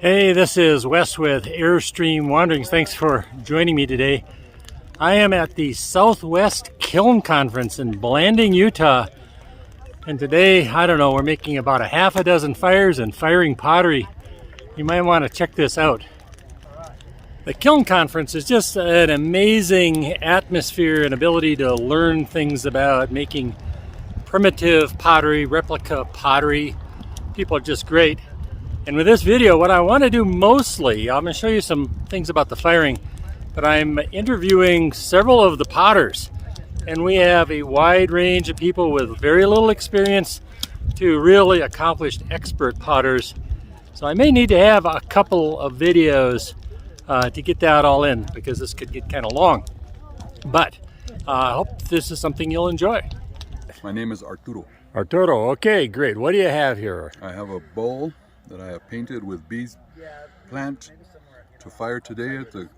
Hey, this is Wes with Airstream Wanderings. Thanks for joining me today. I am at the SW Kiln Conference in Blanding, Utah. And today, I don't know, we're making about a half a dozen fires and firing pottery. You might want to check this out. The Kiln Conference is just an amazing atmosphere and ability to learn things about making primitive pottery, replica pottery. People are just great. And with this video, what I want to do mostly, I'm going to show you some things about the firing, but I'm interviewing several of the potters. And we have a wide range of people with very little experience to really accomplished expert potters. So I may need to have a couple of videos to get that all in, because this could get kind of long. But I hope this is something you'll enjoy. My name is Arturo. Arturo, okay, great. What do you have here? I have a bowl that I have painted with bees plant to fire today at the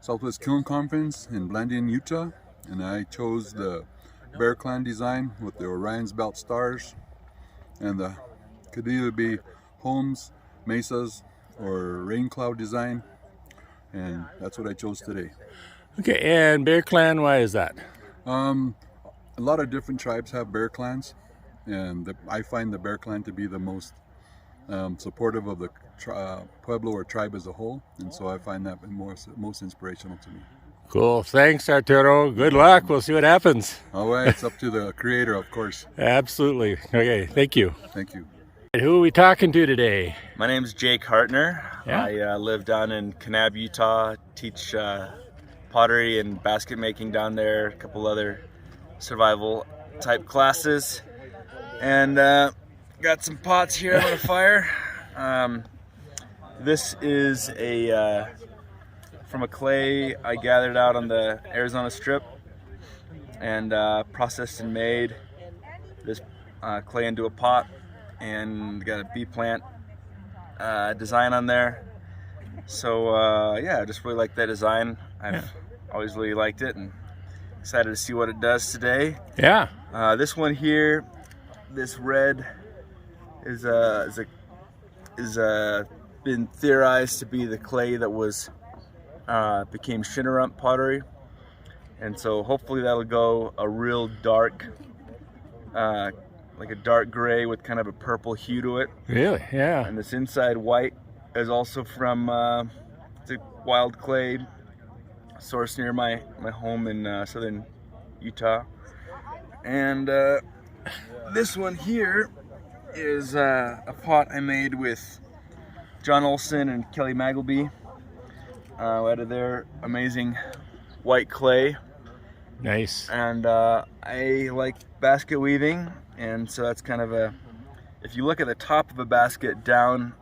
SW Kiln Conference in Blanding, Utah. And I chose the Bear Clan design with the Orion's Belt stars. And the could either be homes, mesas, or rain cloud design. And that's what I chose today. Okay, and Bear Clan, why is that? A lot of different tribes have bear clans, and I find the Bear Clan to be the most supportive of the Pueblo or tribe as a whole, and so I find that most inspirational to me. Cool. Thanks, Arturo. Good luck. We'll see what happens. All right, it's up to the creator, of course. Absolutely. Okay, thank you. Thank you. Who are we talking to today? My name's Jake Hartner. Yeah. I live down in Kanab, Utah, teach pottery and basket making down there, a couple other survival type classes, and got some pots here on the fire. This is from a clay I gathered out on the Arizona Strip and processed and made this clay into a pot, and got a bee plant design on there. So yeah, I just really like that design. I've always really liked it, and excited to see what it does today. Yeah. This one here, this red, is been theorized to be the clay that was became Shinnerump pottery, and so hopefully that'll go a real dark, like a dark gray with kind of a purple hue to it. Really? Yeah. And this inside white is also from it's a wild clay source near my home in southern Utah. And this one here is a pot I made with John Olson and Kelly Magleby out of their amazing white clay. Nice. And I like basket weaving, and so that's kind of if you look at the top of a basket down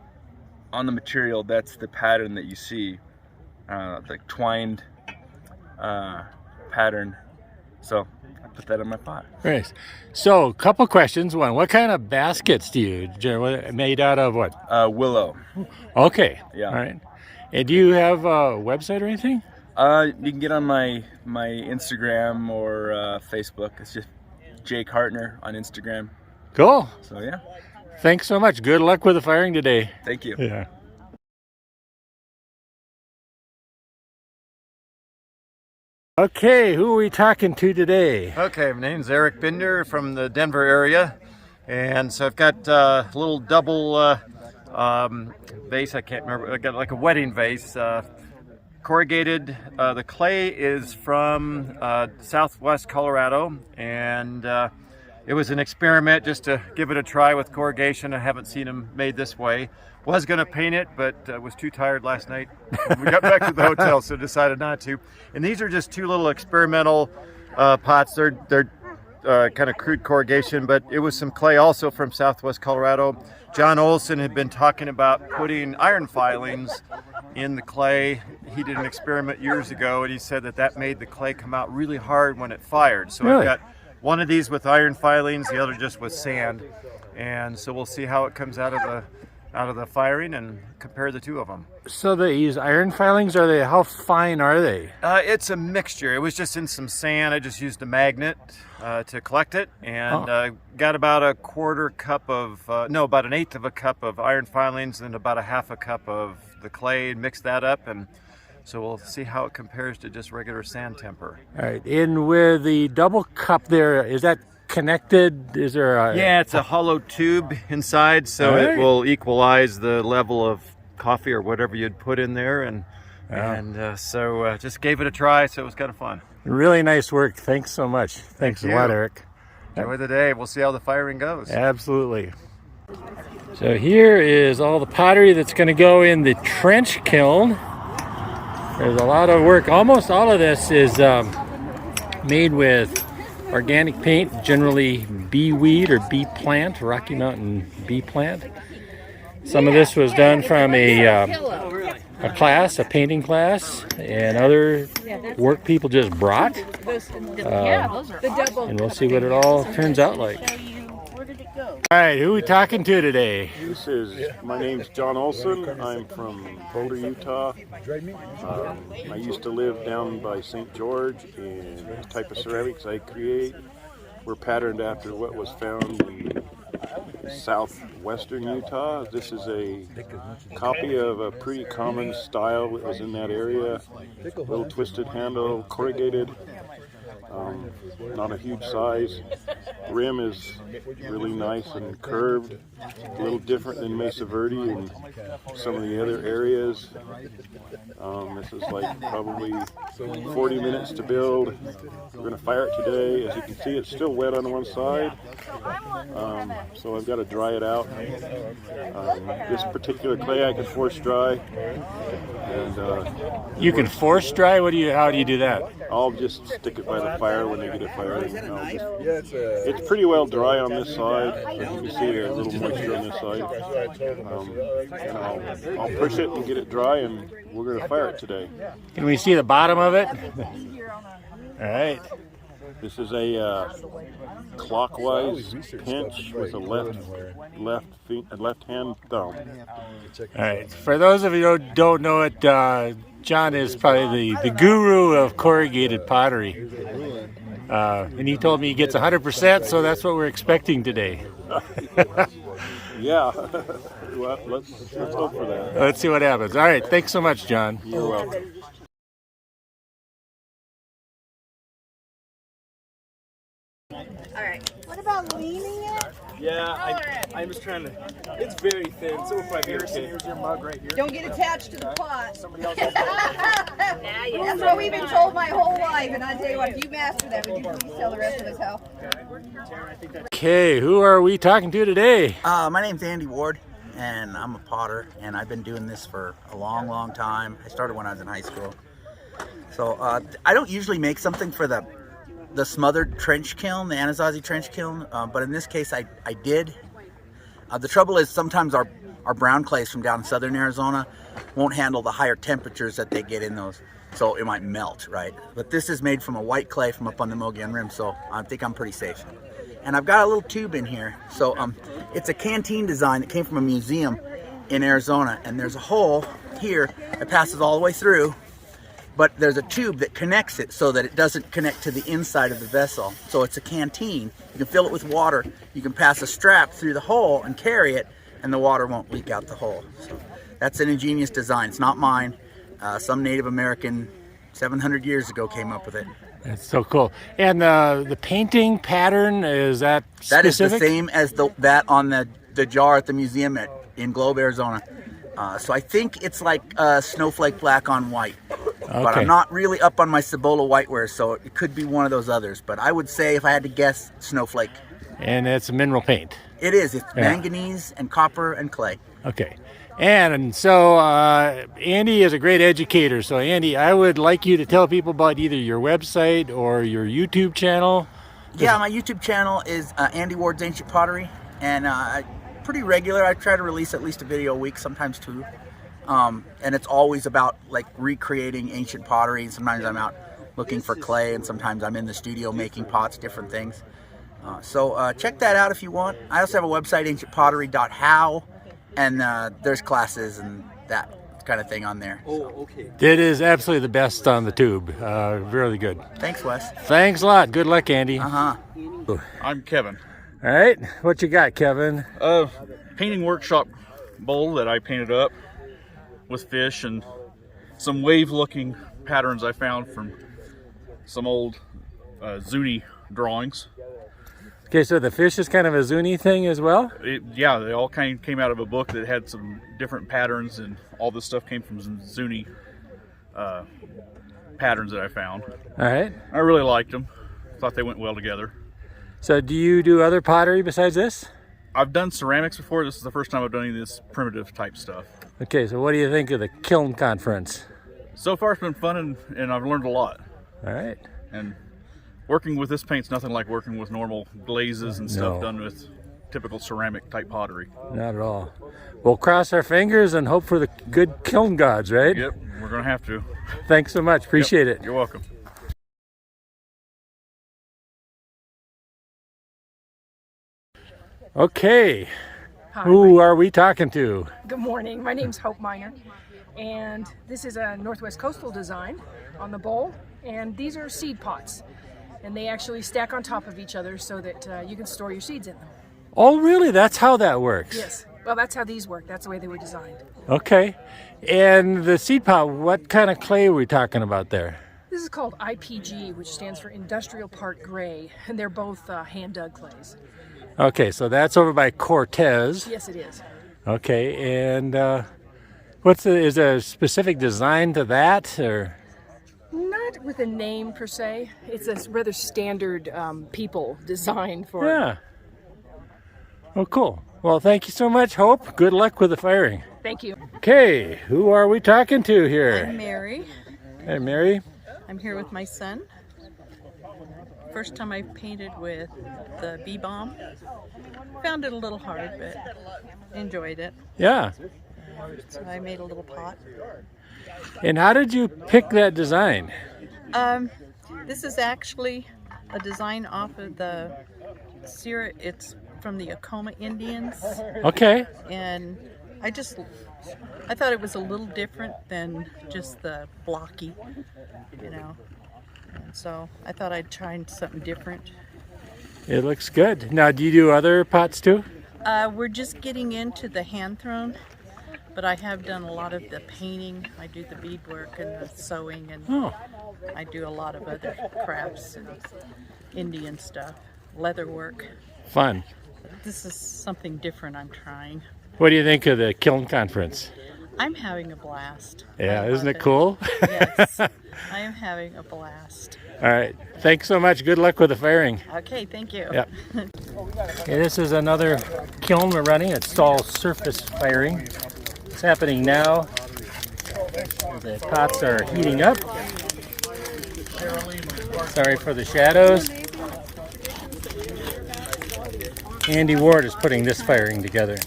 on the material, that's the pattern that you see, like twined pattern. So I put that in my pot. Nice. So, a couple questions. One, what kind of baskets do you generally made out of? What? Willow. Okay. Yeah. All right. And do you have a website or anything? You can get on my Instagram or Facebook. It's just Jake Hartner on Instagram. Cool. So yeah. Thanks so much. Good luck with the firing today. Thank you. Yeah. Okay, who are we talking to today? Okay, my name's Eric Binder from the Denver area, and so I've got a little double vase. I can't remember. I got like a wedding vase, corrugated. The clay is from Southwest Colorado, and it was an experiment just to give it a try with corrugation. I haven't seen them made this way. Was going to paint it, but was too tired last night. We got back to the hotel, so decided not to. And these are just two little experimental pots. They're kind of crude corrugation, but it was some clay also from Southwest Colorado. John Olson had been talking about putting iron filings in the clay. He did an experiment years ago, and he said that made the clay come out really hard when it fired. So Really? I've got one of these with iron filings, the other just with sand. And so we'll see how it comes out of out of the firing and compare the two of them. So they use iron filings. Are they? How fine are they? It's a mixture. It was just in some sand. I just used a magnet to collect it, and got about a quarter cup of, about an eighth of a cup of iron filings and about a half a cup of the clay, and mix that up, and so we'll see how it compares to just regular sand temper. All right. And with the double cup there, is that connected? Is there a... Yeah, it's a hollow tube inside, so it will equalize the level of coffee or whatever you'd put in there, and so just gave it a try, so it was kind of fun. Really nice work. Thanks so much. Thanks a lot, Eric. Enjoy the day. We'll see how the firing goes. Absolutely. So here is all the pottery that's going to go in the trench kiln. There's a lot of work. Almost all of this is made with organic paint, generally bee weed or bee plant, Rocky Mountain bee plant. Some of this was done from a class, a painting class, and other work people just brought. And we'll see what it all turns out like. All right, who are we talking to today? My name's John Olson. I'm from Boulder, Utah. I used to live down by St. George, and the type of ceramics I create were patterned after what was found in southwestern Utah. This is a copy of a pretty common style that was in that area. Little twisted handle, corrugated. Not a huge size. Rim is really nice and curved, a little different than Mesa Verde and some of the other areas. This is like probably 40 minutes to build. We're going to fire it today. As you can see, it's still wet on one side, so I've got to dry it out. This particular clay I can force dry. And you can force dry? How do you do that? I'll just stick it by the fire when they get it fired. It's pretty well dry on this side. As you can see, there's a little moisture on this side. And I'll push it and get it dry, and we're going to fire it today. Can we see the bottom of it? All right. This is a clockwise pinch with a left hand thumb. All right. For those of you who don't know it, John is probably the guru of corrugated pottery. And he told me he gets 100%, so that's what we're expecting today. Yeah. Well, let's hope for that. Let's see what happens. All right. Thanks so much, John. You're welcome. All right. What about leaning it? Yeah, I'm just trying to. It's very thin, so we'll probably be okay. Here's your mug right here. Don't get attached to the pot. That's what we've been told my whole life, and I tell you what, if you master that, would you please tell the rest of us how? Okay, who are we talking to today? My name's Andy Ward, and I'm a potter, and I've been doing this for a long, long time. I started when I was in high school. So I don't usually make something for the smothered trench kiln, the Anasazi trench kiln, but in this case I did. The trouble is sometimes our brown clays from down in southern Arizona won't handle the higher temperatures that they get in those, so it might melt, right? But this is made from a white clay from up on the Mogollon Rim, so I think I'm pretty safe. And I've got a little tube in here, so it's a canteen design that came from a museum in Arizona, and there's a hole here that passes all the way through, but there's a tube that connects it so that it doesn't connect to the inside of the vessel. So it's a canteen. You can fill it with water. You can pass a strap through the hole and carry it, and the water won't leak out the hole. So that's an ingenious design. It's not mine. Some Native American 700 years ago came up with it. That's so cool. And the painting pattern, is that specific? That is the same as that on the jar at the museum in Globe, Arizona. So I think it's like snowflake black on white. Okay. But I'm not really up on my Cibola whiteware, so it could be one of those others. But I would say, if I had to guess, snowflake. And it's a mineral paint. It is. It's manganese and copper and clay. Okay. And so Andy is a great educator. So Andy, I would like you to tell people about either your website or your YouTube channel. Yeah, my YouTube channel is Andy Ward's Ancient Pottery. And pretty regular. I try to release at least a video a week, sometimes two. And it's always about like recreating ancient pottery. Sometimes I'm out looking for clay, and sometimes I'm in the studio making pots, different things. So check that out if you want. I also have a website, ancientpottery.how, and there's classes and that kind of thing on there. Oh, okay. It is absolutely the best on the tube. Really good. Thanks, Wes. Thanks a lot. Good luck, Andy. I'm Kevin. All right, what you got, Kevin? Painting workshop bowl that I painted up with fish and some wave-looking patterns I found from some old Zuni drawings. Okay, so the fish is kind of a Zuni thing as well? Yeah, they all kind of came out of a book that had some different patterns, and all this stuff came from some Zuni patterns that I found. All right. I really liked them. Thought they went well together. So do you do other pottery besides this? I've done ceramics before. This is the first time I've done any of this primitive type stuff. Okay, so what do you think of the Kiln Conference? So far it's been fun, and I've learned a lot. All right. And working with this paint's nothing like working with normal glazes and stuff No. done with typical ceramic type pottery. Not at all. We'll cross our fingers and hope for the good kiln gods, right? Yep, we're gonna have to. Thanks so much. Appreciate Yep, it. You're welcome. Okay. Hi, Who are we talking to? Good morning. My name's Hope Meyer, and this is a Northwest Coastal design on the bowl, and these are seed pots, and they actually stack on top of each other so that you can store your seeds in them. Oh, really? That's how that works? Yes. Well, that's how these work. That's the way they were designed. Okay. And the seed pot, what kind of clay are we talking about there? This is called IPG, which stands for Industrial Part Gray, and they're both hand-dug clays. Okay, so that's over by Cortez. Yes, it is. Okay, and is there a specific design to that, or? Not with a name per se. It's a rather standard people design for it. Yeah. Oh, cool. Well, thank you so much, Hope. Good luck with the firing. Thank you. Okay, who are we talking to here? I'm Mary. Hey, Mary. I'm here with my son. First time I painted with the bee balm. Found it a little hard, but enjoyed it. Yeah. So I made a little pot. And how did you pick that design? This is actually a design off of the Sierra. It's from the Acoma Indians. Okay. And I thought it was a little different than just the blocky, you know. And so I thought I'd try something different. It looks good. Now, do you do other pots too? We're just getting into the hand thrown, but I have done a lot of the painting. I do the beadwork and the sewing, and I do a lot of other crafts and Indian stuff, leather work. Fun. This is something different I'm trying. What do you think of the Kiln Conference? I'm having a blast. Yeah, I isn't love it cool? Yes, I am having a blast. All right. Thanks so much. Good luck with the firing. Okay, thank you. Yep. Okay, this is another kiln we're running. It's all surface firing. It's happening now. The pots are heating up. Sorry for the shadows. Andy Ward is putting this firing together.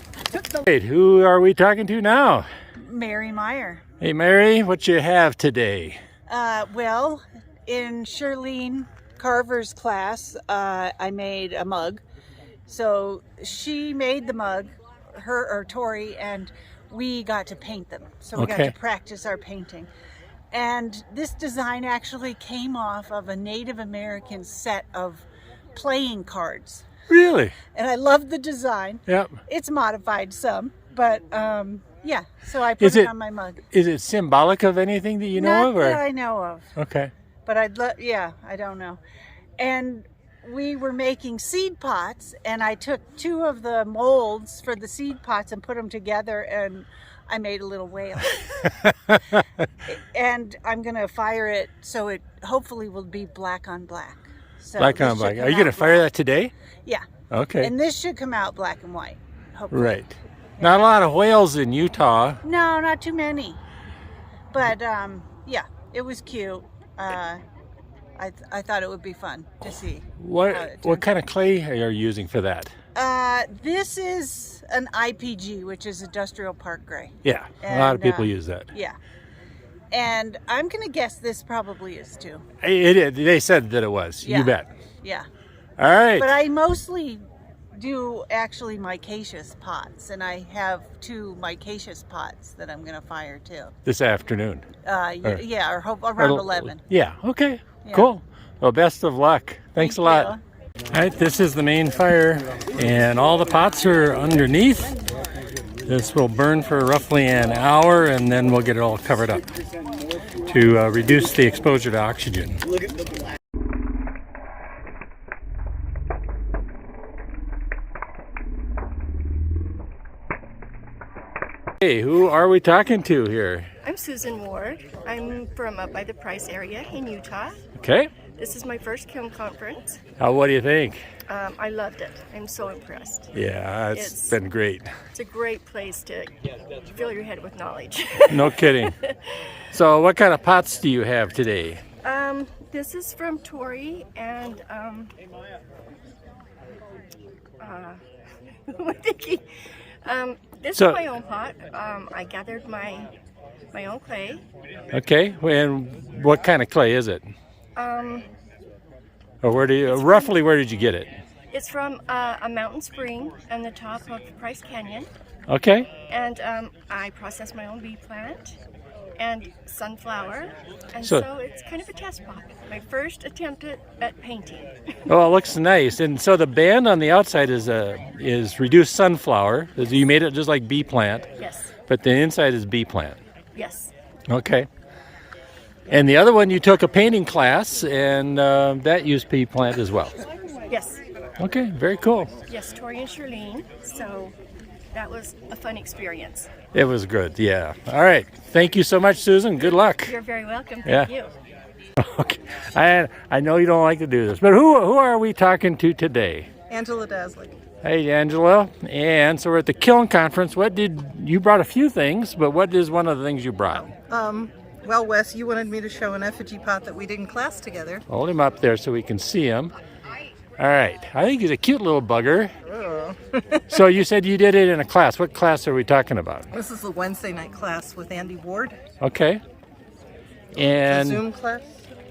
Wait, who are we talking to now? Mary Meyer. Hey Mary, what you have today? Well, in Shirlene Carver's class, I made a mug. So she made the mug, her or Tori, and we got to paint them. So we got to practice our painting. And this design actually came off of a Native American set of playing cards. Really? And I love the design. Yep. It's modified some, but yeah. So I put it on my mug. Is it symbolic of anything that you know of? Not that I know of. Okay. But I don't know. And we were making seed pots, and I took two of the molds for the seed pots and put them together, and I made a little whale. And I'm going to fire it so it hopefully will be black on black. So black on black. Are you going to fire that today? Yeah. Okay. And this should come out black and white, hopefully. Right. Not a lot of whales in Utah. No, not too many. But yeah, it was cute. I thought it would be fun to see. What kind of clay are you using for that? This is an IPG, which is Industrial Park Gray. Yeah, a lot of people use that. Yeah. And I'm going to guess this probably is too. They said that it was. Yeah. You bet. Yeah. All right. But I mostly do actually micaceous pots, and I have 2 micaceous pots that I'm going to fire too. This afternoon? Yeah, or around 11. Yeah, okay, Yeah. cool. Well, best of luck. Thanks a lot. All right, this is the main fire, and all the pots are underneath. This will burn for roughly an hour, and then we'll get it all covered up to reduce the exposure to oxygen. Hey, who are we talking to here? I'm Susan Ward. I'm from up by the Price area in Utah. Okay. This is my first kiln conference. What do you think? I loved it. I'm so impressed. Yeah, it's been great. It's a great place to fill your head with knowledge. No kidding. So what kind of pots do you have today? This is from Tori, and I'm thinking, this is my own pot. I gathered my own clay. Okay, and what kind of clay is it? Or where did you get it? It's from a mountain spring on the top of Price Canyon. Okay. And I process my own bee plant and sunflower, and so it's kind of a test pot. My first attempt at painting. Oh, it looks nice. And so the band on the outside is reduced sunflower. You made it just like bee plant. Yes. But the inside is bee plant. Yes. Okay. And the other one, you took a painting class, and that used bee plant as well. Yes. Okay, very cool. Yes, Tori and Charlene. So that was a fun experience. It was good, yeah. All right. Thank you so much, Susan. Good luck. You're very welcome. Thank you. Okay. I know you don't like to do this, but who are we talking to today? Angela Deslick. Hey, Angela. And so we're at the Kiln Conference. You brought a few things, but what is one of the things you brought? Well, Wes, you wanted me to show an effigy pot that we did in class together. Hold him up there so we can see him. All right. I think he's a cute little bugger. Oh. So you said you did it in a class. What class are we talking about? This is the Wednesday night class with Andy Ward. Okay. And it's a Zoom class?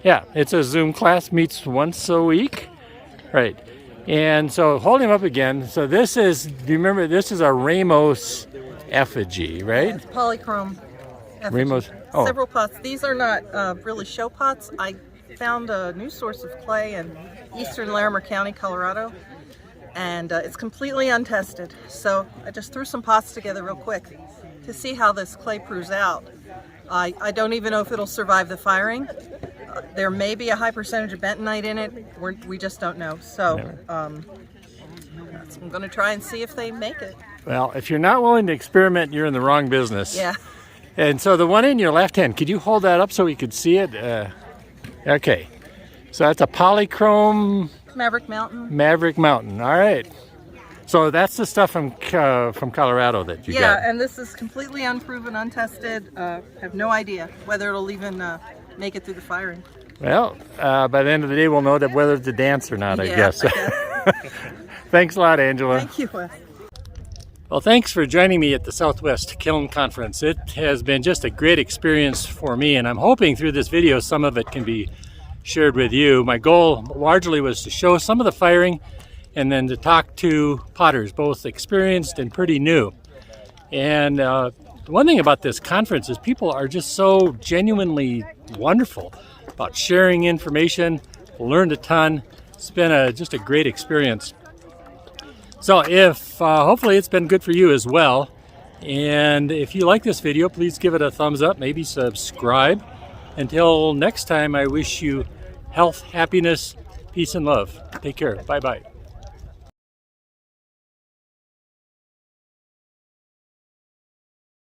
Yeah, it's a Zoom class, meets once a week. Right. And so hold him up again. So this is, do you remember, this is a Ramos effigy, right? Yeah, it's polychrome effigy. Ramos. Oh. Several pots. These are not really show pots. I found a new source of clay in eastern Larimer County, Colorado, and it's completely untested. So I just threw some pots together real quick to see how this clay proves out. I don't even know if it'll survive the firing. There may be a high percentage of bentonite in it. We just don't know. So I'm going to try and see if they make it. Well, if you're not willing to experiment, you're in the wrong business. Yeah. And so the one in your left hand, could you hold that up so we could see it? Okay. So that's a polychrome... Maverick Mountain. Maverick Mountain. All right. So that's the stuff from Colorado that you got. Yeah, and this is completely unproven, untested. Have no idea whether it'll even make it through the firing. Well, by the end of the day, we'll know whether to dance or not, I guess. Thanks a lot, Angela. Thank you, Wes. Well, thanks for joining me at the Southwest Kiln Conference. It has been just a great experience for me, and I'm hoping through this video some of it can be shared with you. My goal largely was to show some of the firing and then to talk to potters, both experienced and pretty new. And one thing about this conference is people are just so genuinely wonderful about sharing information, learned a ton. It's been just a great experience. So if hopefully it's been good for you as well. And if you like this video, please give it a thumbs up, maybe subscribe. Until next time, I wish you health, happiness, peace, and love. Take care. Bye-bye.